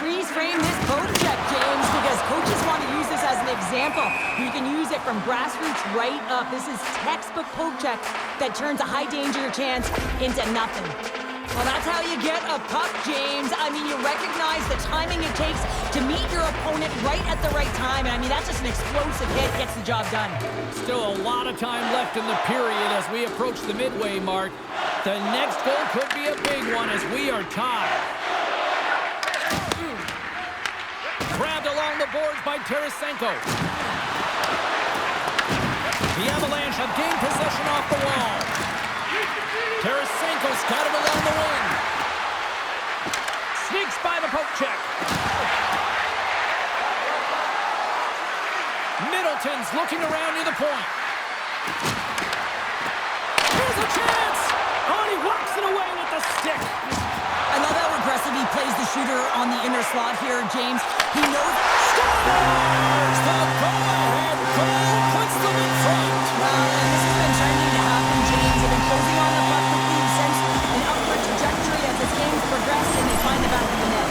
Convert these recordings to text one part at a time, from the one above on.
freeze frame this poke check, James, because coaches want to use this as an example. You can use it from grassroots right up. This is textbook poke check that turns a high danger chance into nothing. Well, that's how you get a puck, James. I mean, you recognize the timing it takes to meet your opponent right at the right time. And I mean, that's just an explosive hit, gets the job done. Still a lot of time left in the period as we approach the midway mark. The next goal could be a big one as we are tied. Grabbed along the boards by Tarasenko. The Avalanche have gained possession off the wall. Tarasenko's got it along the wing. Sneaks by the poke check. Middleton's looking around near the point. Here's a chance! Oh, he walks it away with the stick. I love how aggressive he plays the shooter on the inner slot here, James. He knows... Scores! The go-ahead goal puts them in front. Well, and this has been trending to happen, James. They've been closing on the puck quickly. You've sensed an upward trajectory as this game's progressed, and they find the back of the net.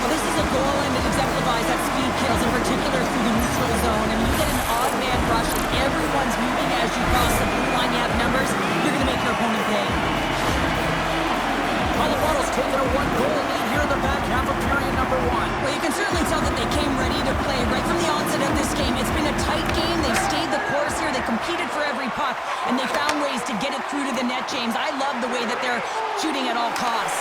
Well, this is a goal, and it exemplifies that speed kills, in particular through the neutral zone. I mean, you get an odd man rush, and everyone's moving as you cross the blue line. You have numbers, you're going to make your opponent pay. Colorado's taken a one-goal lead here in the back half of period number one. Well, you can certainly tell that they came ready to play right from the onset of this game. It's been a tight game. They've stayed the course here. They competed for every puck, and they found ways to get it through to the net, James. I love the way that they're shooting at all costs.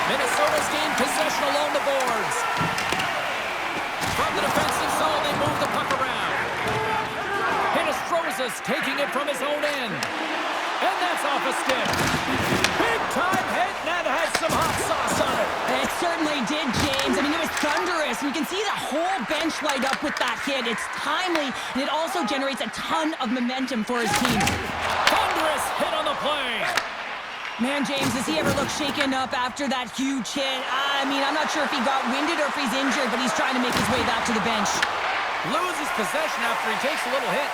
Minnesota's gained possession along the boards. From the defensive zone, they move the puck around. Hinostroza's taking it from his own end. And that's off a stick. Big time hit, and that has some hot sauce on it. It certainly did, James. I mean, it was thunderous. And you can see the whole bench light up with that hit. It's timely, and it also generates a ton of momentum for his team. Thunderous hit on the play. Man, James, does he ever look shaken up after that huge hit? I mean, I'm not sure if he got winded or if he's injured, but he's trying to make his way back to the bench. Loses possession after he takes a little hit.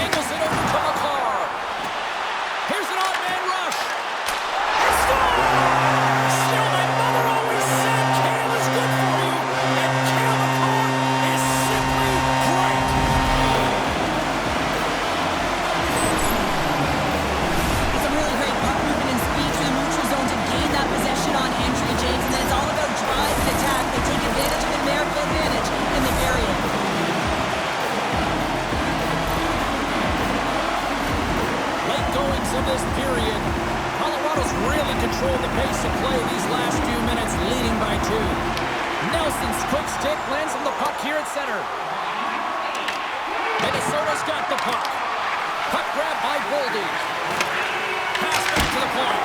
Angles it over to McCarr. Here's an odd man rush. He scores! Still, my mother always said Cale is good for you, and Cale McCarr is simply great. Some really great puck movement and speed through the neutral zone to gain that possession on entry, James. And then it's all about drive and attack. They take advantage of the numerical advantage, and they bury it. Of this period, Colorado's really controlled the pace of play these last few minutes, leading by 2. Nelson's quick stick lands on the puck here at center. Minnesota's got the puck. Puck grab by Boldy. Pass back to the point.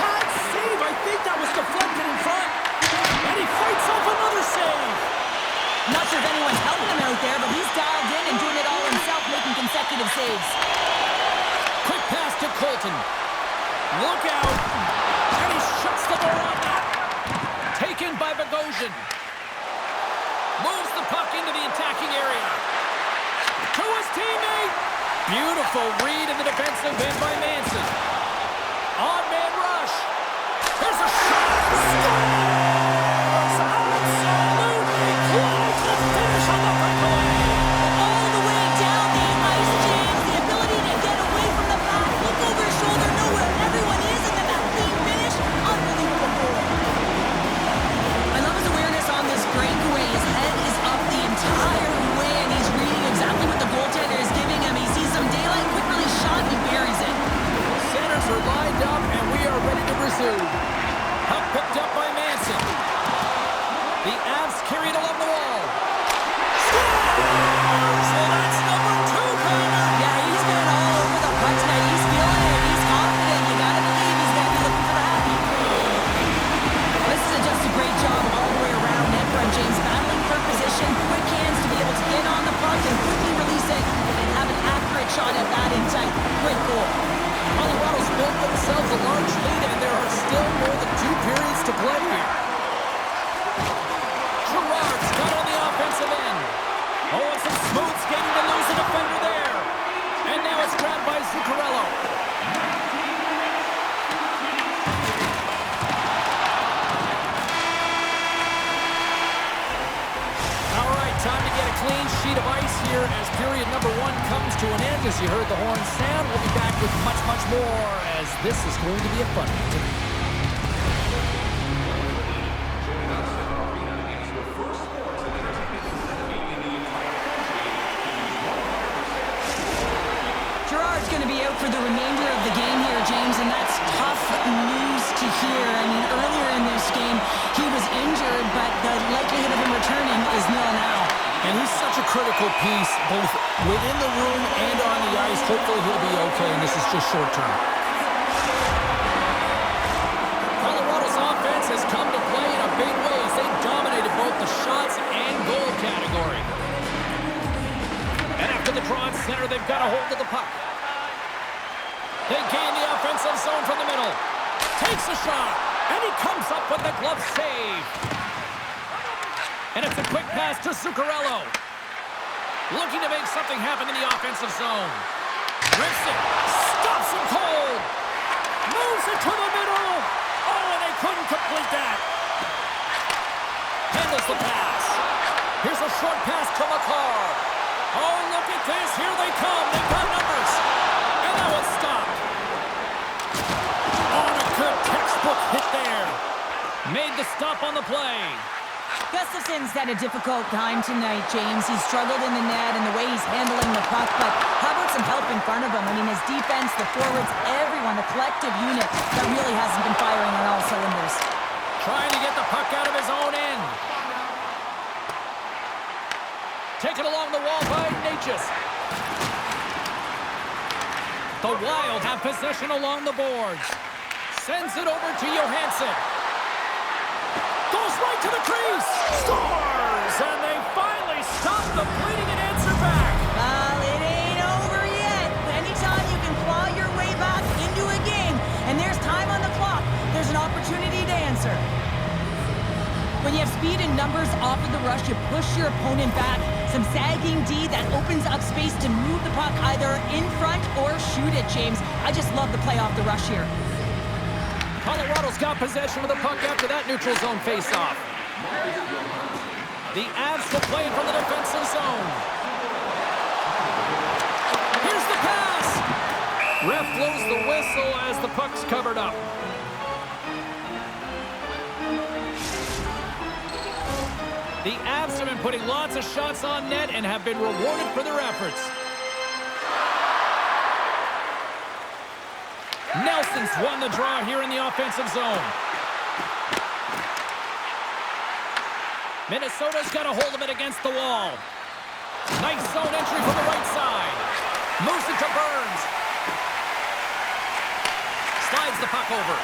Hard save. I think that was deflected in front. And he fights off another save. Not sure if anyone's helping him out there, but he's dialed in and doing it all himself, making consecutive saves. Quick pass to Colton. Look out. And he shuts the door on that. Taken by Bogosian. Moves the puck into the attacking area. To his teammate. Beautiful read in the defensive end by Manson. Odd man rush. There's a shot. Scores! Absolutely close to finish on the breakaway. All the way down the ice, James. The ability to get away from the pack, look over his shoulder, know where everyone is, and then that clean finish. Unbelievable goal. I love his awareness on this breakaway. His head is up the entire way, and he's reading exactly what the goaltender is giving him. He sees some daylight, quick release shot, he buries it. Centers are lined up, and we are ready to pursue. Puck picked up by Manson. The Avs carried along the wall. Scores! And that's number 2, Connor. Yeah, he's been all over the puck tonight. He's feeling it. He's confident. You gotta believe he's gonna be looking for the happy. This is just a great job all the way around net front, James. Battling for position, quick hands to be able to get on the puck and quickly release it and have an accurate shot at that in tight. Great goal. Colorado's built themselves a large lead, and there are still more than 2 periods to play here. Gerard's got on the offensive end. Oh, and some smooth skating to lose a defender there. And now it's grabbed by Zuccarello. here as period number 1 comes to an end. As you heard the horn sound, we'll be back with much, much more as this is going to be a fun one. Gerard's going to be out for the remainder of the game here, James, and that's tough news to hear. I mean, earlier in this game, he was injured, but the likelihood of him returning is nil now. And he's such a critical piece, both within the room and on the ice. Hopefully he'll be okay, and this is just short term. Colorado's offense has come to play in a big way as they dominated both the shots and goal category. And after the draw at center, they've got a hold of the puck. They gain the offensive zone from the middle. Takes a shot, and he comes up with the glove save. And it's a quick pass to Zuccarello. Looking to make something happen in the offensive zone. Rips it. Stops him cold. Moves it to the middle. Oh, and they couldn't complete that. Handles the pass. Here's a short pass to McCarr. Oh, look at this. Here they come. They've got numbers. And that one's stopped. Oh, and a good textbook hit there. Made the stop on the play. Gustafson's had a difficult time tonight, James. He's struggled in the net and the way he's handling the puck, but how about some help in front of him? I mean, his defense, the forwards, everyone, the collective unit that really hasn't been firing on all cylinders. Trying to get the puck out of his own end. Taken along the wall by Natchez. The Wild have possession along the boards. Sends it over to Johansson. Goes right to the crease. Scores! And they finally stop the bleeding and answer back. Well, it ain't over yet. Anytime you can claw your way back into a game, and there's time on the clock, there's an opportunity to answer. When you have speed and numbers off of the rush, you push your opponent back. Some sagging D that opens up space to move the puck either in front or shoot it, James. I just love the play off the rush here. Colorado's got possession of the puck after that neutral zone faceoff. The Avs will play it from the defensive zone. Here's the pass. Ref blows the whistle as the puck's covered up. The Avs have been putting lots of shots on net and have been rewarded for their efforts. Nelson's won the draw here in the offensive zone. Minnesota's got a hold of it against the wall. Nice zone entry from the right side. Moves it to Burns. Slides the puck over.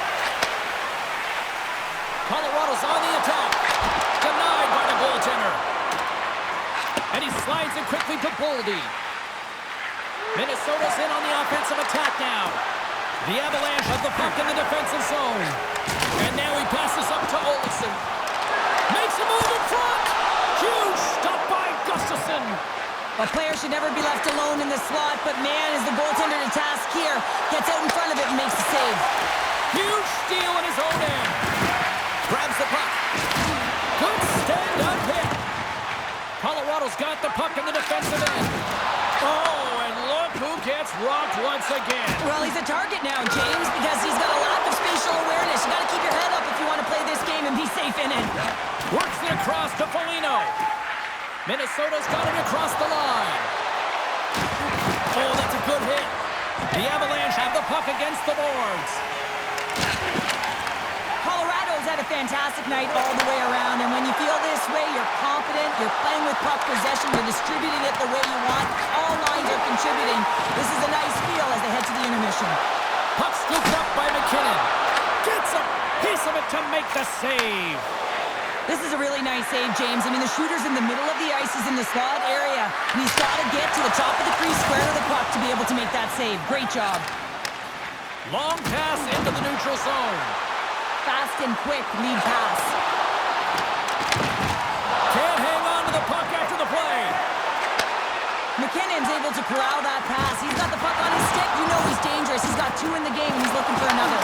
Colorado's on the attack. Denied by the goaltender. And he slides it quickly to Boldy. Minnesota's in on the offensive attack now. The Avalanche have the puck in the defensive zone. And now he passes up to Olsen. Makes a move in front. Huge stop by Gustafsson. A player should never be left alone in the slot, but man, is the goaltender to task here. Gets out in front of it and makes the save. Huge steal in his own end. Grabs the puck. Good stand-up hit. Colorado's got the puck in the defensive end. Oh, and look who gets rocked once again. Well, he's a target now, James, because he's got a lack of spatial awareness. You got to keep your head up if you want to play this game and be safe in it. Works it across to Foligno. Minnesota's got it across the line. Oh, that's a good hit. The Avalanche have the puck against the boards. Colorado's had a fantastic night all the way around, and when you feel this way, you're confident, you're playing with puck possession, you're distributing it the way you want. All lines are contributing. This is a nice feel as they head to the intermission. Puck scooped up by McKinnon. Gets a piece of it to make the save. This is a really nice save, James. I mean, the shooter's in the middle of the ice. He's in the slot area, and he's got to get to the top of the crease, square to the puck to be able to make that save. Great job. Long pass into the neutral zone. Fast and quick lead pass. Can't hang on to the puck after the play. McKinnon's able to corral that pass. He's got the puck on his stick. You know he's dangerous. He's got 2 in the game, and he's looking for another.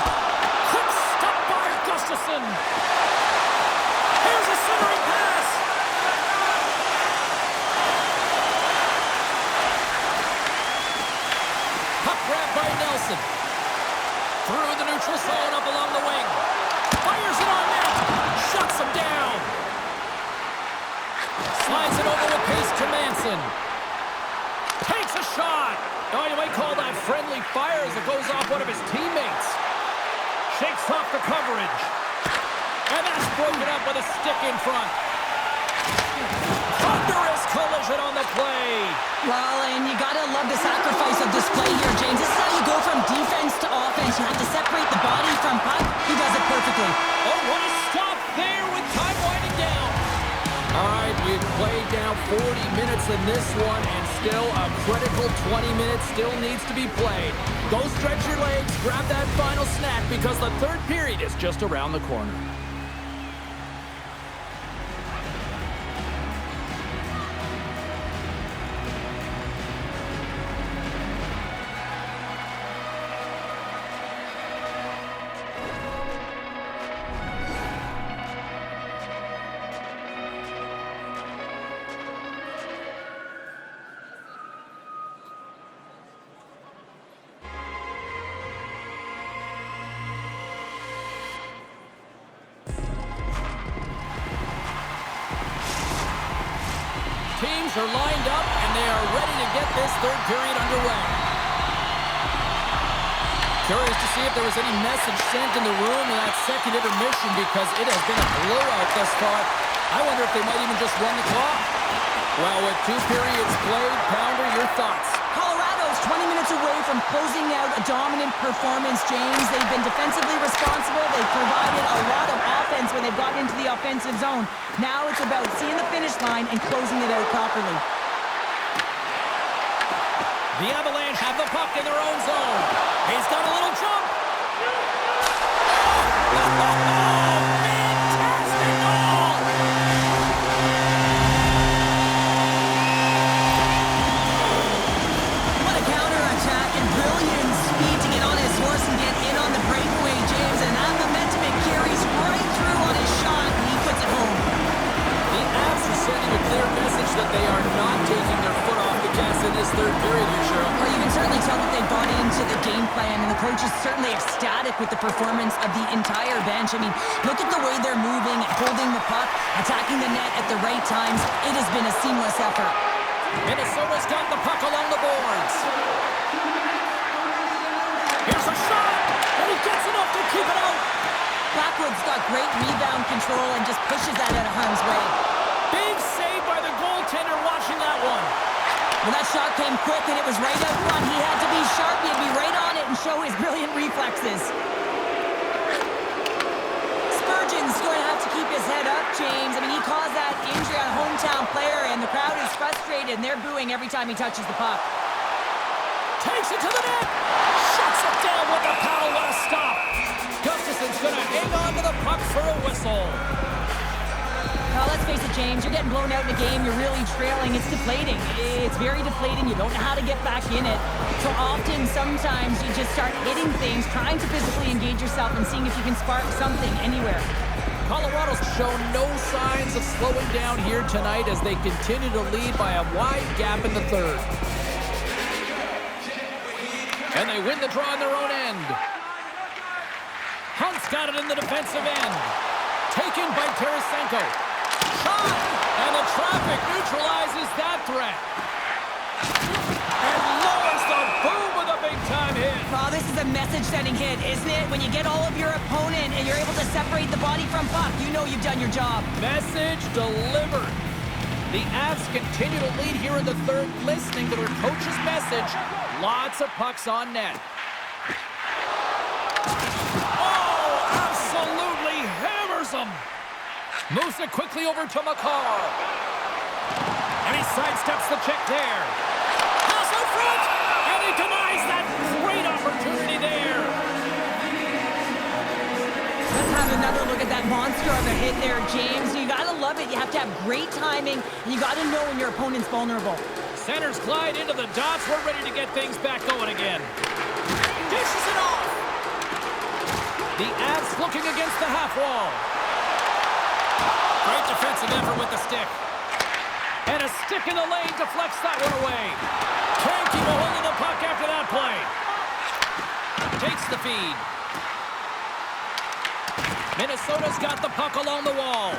Quick stop by Gustafsson. Here's a centering pass. fire as it goes off one of his teammates. Shakes off the coverage. And that's broken up with a stick in front. Thunderous collision on the play. Well, and you gotta love the sacrifice of this play here, James. This is how you go from defense to offense. You have to separate the body from puck. He does it perfectly. Oh, what a stop there with time winding down. All right, we've played now 40 minutes in this one, and still a critical 20 minutes still needs to be played. Go stretch your legs, grab that final snack, because the third period is just around the corner. Teams are lined up, and they are ready to get this third period underway. Curious to see if there was any message sent in the room in that second intermission, because it has been a blowout thus far. I wonder if they might even just run the clock. Well, with 2 periods played, Pounder, your thoughts? Colorado's 20 minutes away from closing out a dominant performance, James. They've been defensively responsible. They've provided a lot of offense when they've gotten into the offensive zone. Now it's about seeing the finish line and closing it out properly. The Avalanche have the puck in their own zone. He's got a little jump. Fantastic goal! What a counterattack and brilliant speed to get on his horse and get in on the breakaway, James. And that momentum it carries right through on his shot, and he puts it home. The Avs are sending a clear message that they are not taking their foot off the gas in this third period here, Cheryl. Well, you can certainly tell that they bought into the game plan, and the coach is certainly ecstatic with the performance of the entire bench. I mean, look at the way they're moving, holding the puck, attacking the net at the right times. It has been a seamless effort. Minnesota's got the puck along the boards. Here's a shot, and he gets enough to keep it out. Blackwood's got great rebound control and just pushes that out of harm's way. Big save by the goaltender watching that one. Well, that shot came quick, and it was right out front. He had to be sharp. He had to be right on it and show his brilliant reflexes. Spurgeon's going to have to keep his head up, James. I mean, he caused that injury on a hometown player, and the crowd is frustrated, and they're booing every time he touches the puck. Takes it to the net. Shuts it down with the power. What a stop. Gustafson's going to hang on to the puck for a whistle. Well, let's face it, James, you're getting blown out in a game, you're really trailing, it's deflating. It's very deflating, you don't know how to get back in it. So often, sometimes, you just start hitting things, trying to physically engage yourself and seeing if you can spark something anywhere. Colorado's shown no signs of slowing down here tonight as they continue to lead by a wide gap in the third. And they win the draw on their own end. Hunt's got it in the defensive end. Taken by Tarasenko. Shot! And the traffic neutralizes that threat. And lowers the boom with a big-time hit. Oh, this is a message-sending hit, isn't it? When you get all of your opponent and you're able to separate the body from puck, you know you've done your job. Message delivered. The Avs continue to lead here in the third, listening to their coach's message. Lots of pucks on net. Oh, absolutely hammers them. Moves it quickly over to Makar. And he sidesteps the check there. Pass out front, and he denies that great opportunity there. Let's have another look at that monster of a hit there, James. You gotta love it. You have to have great timing, and you gotta know when your opponent's vulnerable. Centers glide into the dots. We're ready to get things back going again. Dishes it off. The Avs looking against the half wall. Great defensive effort with the stick. And a stick in the lane deflects that one away. Can't keep a hold of the puck after that play. Takes the feed. Minnesota's got the puck along the wall.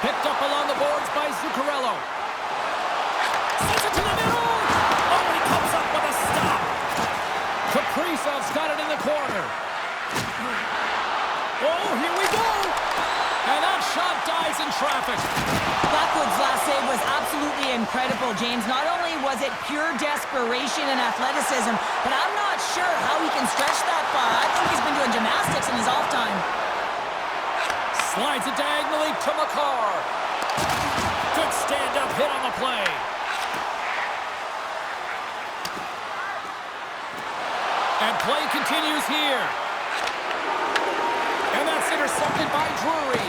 Picked up along the boards by Zuccarello. Sends it to the middle. Oh, he comes up with a stop. Kaprizov's got it in the corner. Oh, here we go! And that shot dies in traffic. Blackwood's last save was absolutely incredible, James. Not only was it pure desperation and athleticism, but I'm not sure how he can stretch that far. I think he's been doing gymnastics in his off time. Slides it diagonally to Makar. Good stand-up hit on the play. And play continues here. And that's intercepted by Drury.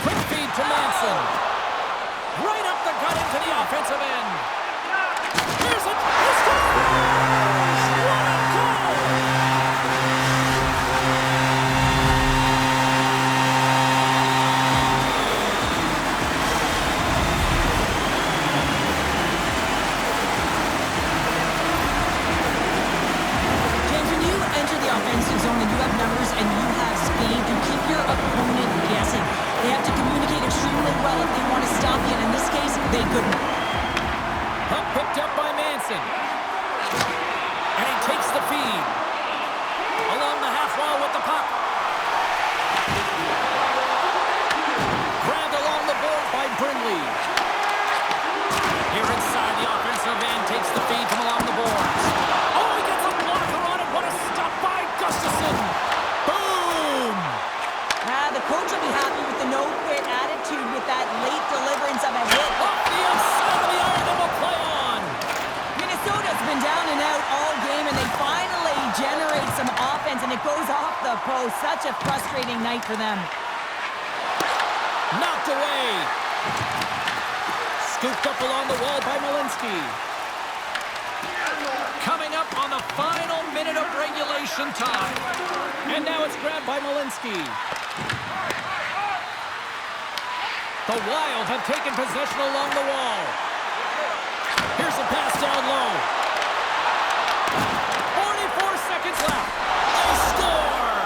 Quick feed to Manson. Right up the gut into the offensive end. Here's a scores! What a goal! Offensive zone and you have numbers and you have speed, you keep your opponent guessing. They have to communicate extremely well if they want to stop you, and in this case, they couldn't. Puck picked up by Manson. And he takes the feed. Along the half wall with the puck. Grabbed along the board by Brindley. Here inside the offensive end, takes the feed from along the boards. Oh, he gets a blocker on it. What a stop by Gustafsson. Boom! The coach will be happy with the no-quit attitude with that late deliverance of a hit. Off the outside of the iron, and will play on. Minnesota's been down and out all game, and they finally generate some offense, and it goes off the post. Such a frustrating night for them. Knocked away. Scooped up along the wall by Malinsky. Coming up on the final minute of regulation time. And now it's grabbed by Malinsky. The Wild have taken possession along the wall. Here's a pass down low. 44 seconds left. They score!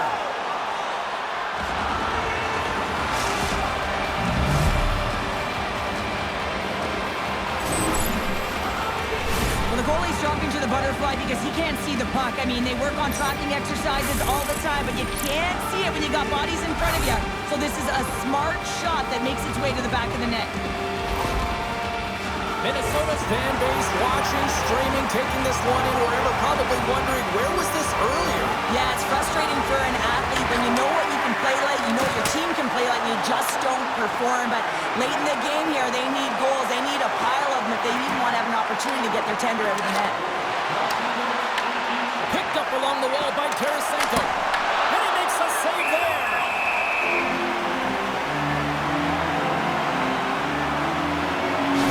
Well, the goalie's dropping to the butterfly because he can't see the puck. I mean, they work on tracking exercises all the time, but you can't see it when you got bodies in front of you. So this is a smart shot that makes its way to the back of the net. Minnesota's fan base watching, streaming, taking this one in wherever, probably wondering, where was this earlier? Yeah, it's frustrating for an athlete when you know what you can play like, you know your team can play like, you just don't perform. But late in the game here, they need goals. They need a pile of them if they even want to have an opportunity to get their tender over the net. Picked up along the wall by Tarasenko. And he makes a save there.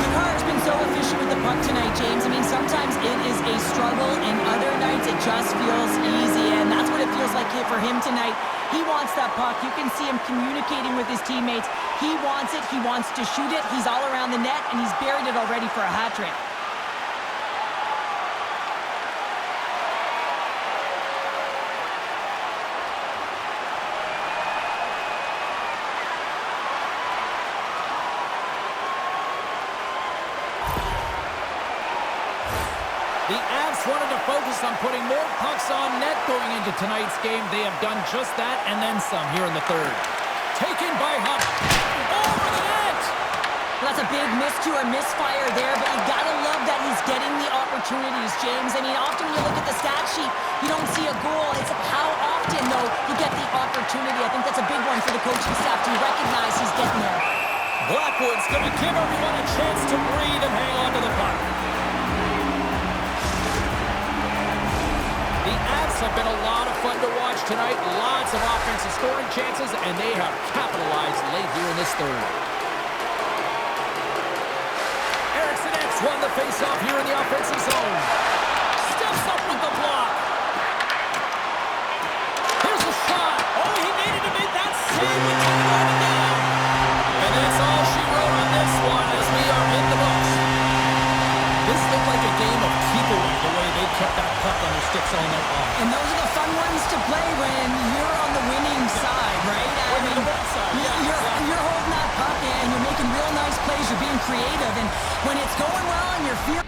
Makar's been so efficient with the puck tonight, James. I mean, sometimes it is a struggle, and other nights it just feels easy, and that's what it feels like here for him tonight. He wants that puck. You can see him communicating with his teammates. He wants it. He wants to shoot it. He's all around the net, and he's buried it already for a hat trick. The Avs wanted to focus on putting more pucks on net going into tonight's game. They have done just that and then some here in the third. Taken by Hunt. Over the net! Well, that's a big miscue or misfire there, but you gotta love that he's getting the opportunities, James. I mean, often when you look at the stat sheet, you don't see a goal. It's how often, though, you get the opportunity. I think that's a big one for the coaching staff to recognize he's getting there. Blackwood's going to give everyone a chance to breathe and hang on to the puck. The Avs have been a lot of fun to watch tonight. Lots of offensive scoring chances, and they have capitalized late here in this third. Eriksson X won the faceoff here in the offensive zone. Steps up with the block. Here's a shot. Oh, he needed to make that save with the running down. And that's all she wrote on this one as we are in the books. This looked like a game of keep away the way they kept that puck on their sticks all night long. And those are the fun ones to play when you're on the winning side, right? I mean, you're holding that puck and you're making real nice plays. You're being creative, and when it's going well and you're feeling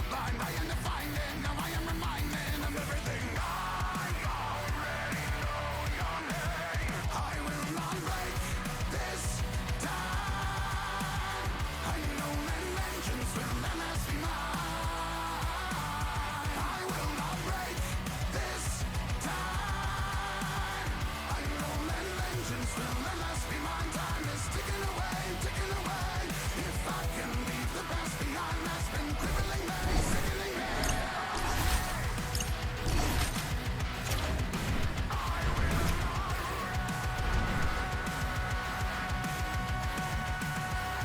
blind, I am defining. Now I am reminding of everything I already know your name. I will not break this time. I know that vengeance will never be mine. I will not break this time. I know that vengeance will never be mine. Time is ticking away, ticking away. If I can leave the past behind, that's been crippling me, sickening me.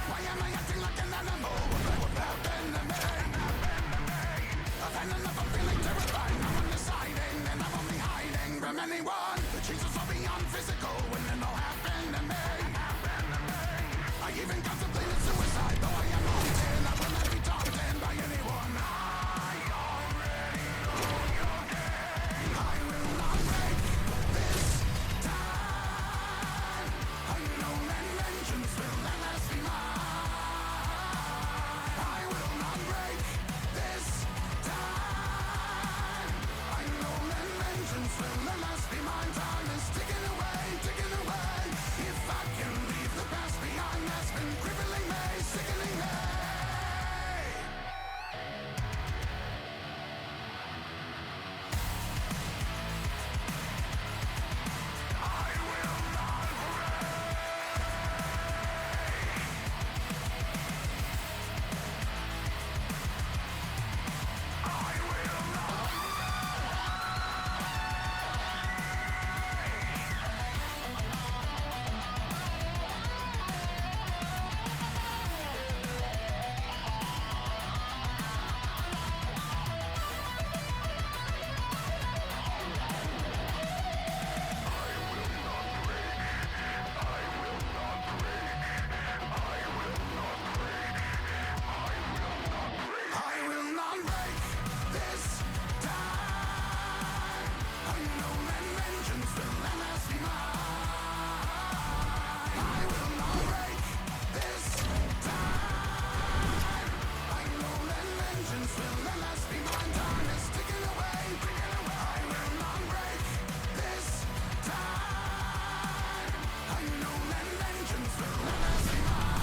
Why am I acting like an animal? What would happen to me? I've had enough of feeling terrified. Now I'm deciding and I'm only hiding from anyone. The changes are beyond physical when it all happened to me. I even contemplated suicide, though I am haunted. I will not be daunted by anyone. I already know your name. I will not break this time. I know that vengeance will never be mine. I will not break this time. I know that vengeance will never be mine. Time is ticking away, ticking away. If I can leave the past behind, that's been crippling me, sickening me. I will not I will not I will not break this time. I know that vengeance will never be mine. I will not break this time. I know that vengeance will never be mine. Time is ticking away, ticking away. I will not break this time. I know that vengeance will never be mine.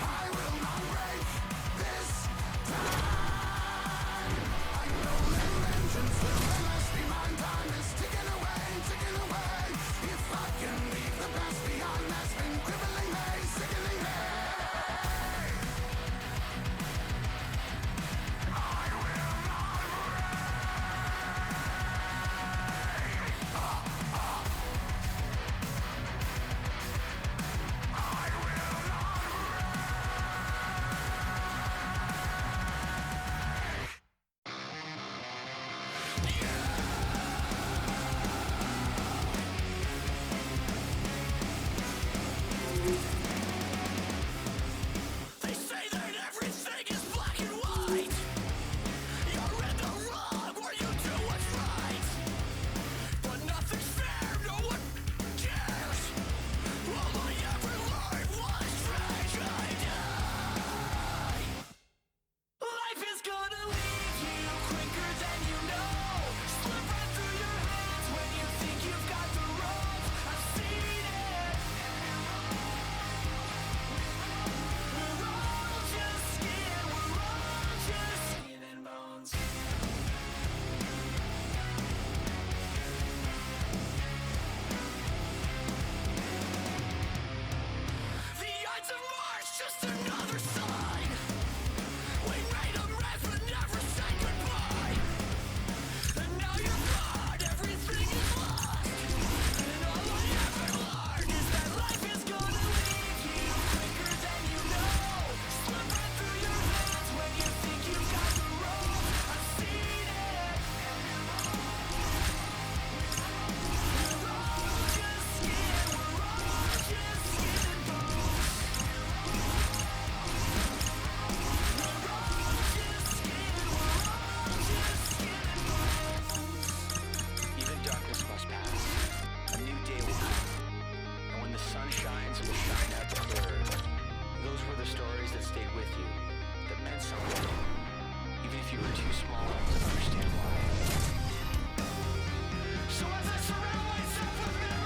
I will not break this time. I know that vengeance will never be mine. Time is ticking away, ticking away. If I can leave the past behind, that's been crippling me, sickening me. I will not I will not They say that everything is black and white. You're in the wrong where you do what's right. But nothing's fair, no one cares. All I ever learned was tragedy. Life is gonna leave you quicker than you know. Slip right through your hands when you think you've got the rope. I've seen it. We're all just skin, we're all just skin and bones. The Ides of March, just another sign. We made amends but never said goodbye. And now you're gone, everything is lost. And all I ever learned is that life is gonna leave you quicker than you know. Slip right through your hands when you think you've got the rope. I've seen it. We're all just skin, we're all just skin and bones. We're all just skin, we're all just skin and bones. Even darkness must pass. A new day will come. And when the sun shines, it will shine out clearer. Those were the stories that stayed with you. that meant something, even if you were too small to understand why. So as I surround myself with memories,